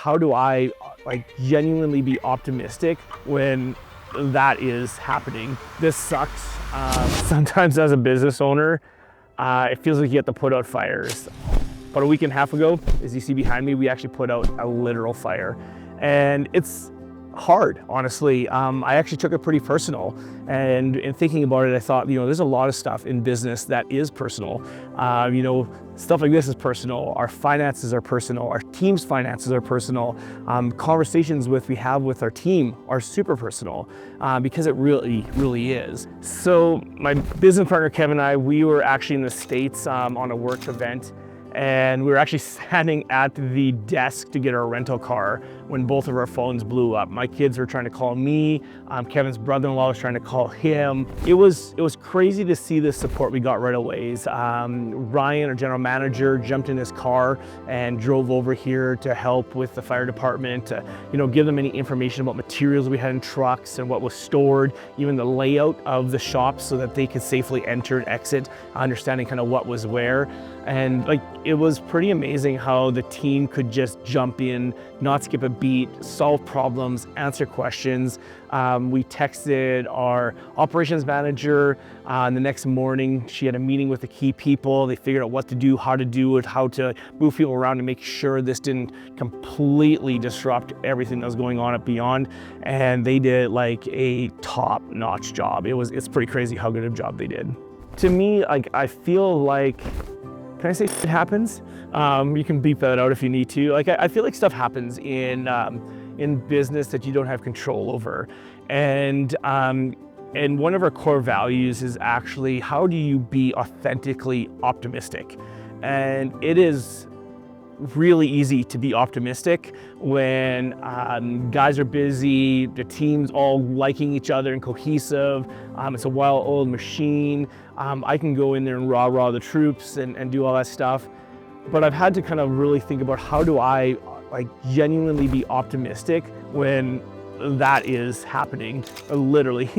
how do I genuinely be optimistic when that is happening? This sucks. Sometimes as a business owner, it feels like you have to put out fires. About a week and a half ago, as you see behind me, we actually put out a literal fire. And it's hard, honestly. I actually took it pretty personal. And in thinking about it, I thought, there's a lot of stuff in business that is personal. Stuff like this is personal. Our finances are personal. Our team's finances are personal. Conversations we have with our team are super personal because it really, really is. So my business partner, Kevin, and I, we were actually in the States on a work event. And we were actually standing at the desk to get our rental car when both of our phones blew up. My kids were trying to call me. Kevin's brother-in-law was trying to call him. It was crazy to see the support we got right away. Ryan, our general manager, jumped in his car and drove over here to help with the fire department, to give them any information about materials we had in trucks and what was stored, even the layout of the shop so that they could safely enter and exit, understanding kind of what was where. And it was pretty amazing how the team could just jump in, not skip a beat, solve problems, answer questions. We texted our operations manager. The next morning, she had a meeting with the key people. They figured out what to do, how to do it, how to move people around to make sure this didn't completely disrupt everything that was going on at Beyond. And they did a top-notch job. It's pretty crazy how good a job they did. To me, I feel like, can I say it happens? You can beep that out if you need to. I feel like stuff happens in business that you don't have control over. And one of our core values is actually, how do you be authentically optimistic? And it is really easy to be optimistic when guys are busy, the team's all liking each other and cohesive. It's a well-oiled machine. I can go in there and rah-rah the troops and do all that stuff. But I've had to kind of really think about, how do I genuinely be optimistic when that is happening literally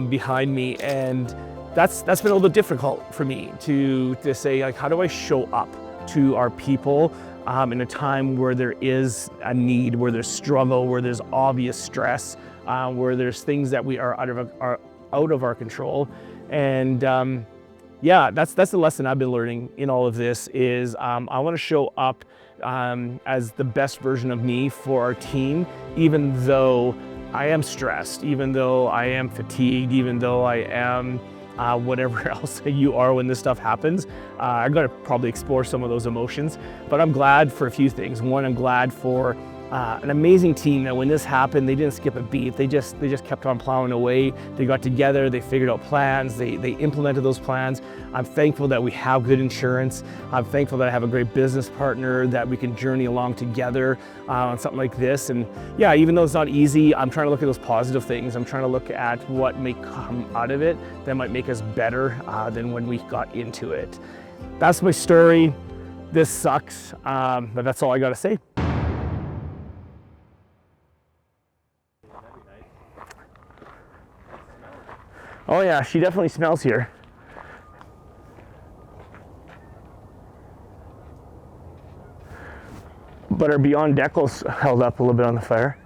behind me. And that's been a little bit difficult for me to say, how do I show up to our people in a time where there is a need, where there's struggle, where there's obvious stress, where there's things that we are out of our control. And that's the lesson I've been learning in all of this is I want to show up as the best version of me for our team, even though I am stressed, even though I am fatigued, even though I am whatever else you are when this stuff happens. I'm gonna probably explore some of those emotions, but I'm glad for a few things. One, I'm glad for an amazing team that when this happened, they didn't skip a beat. They just kept on plowing away. They got together, they figured out plans, they implemented those plans. I'm thankful that we have good insurance. I'm thankful that I have a great business partner that we can journey along together on something like this. And yeah, even though it's not easy, I'm trying to look at those positive things. I'm trying to look at what may come out of it that might make us better than when we got into it. That's my story. This sucks, but that's all I gotta say. Oh yeah, she definitely smells here. But our Beyond decals held up a little bit on the fire.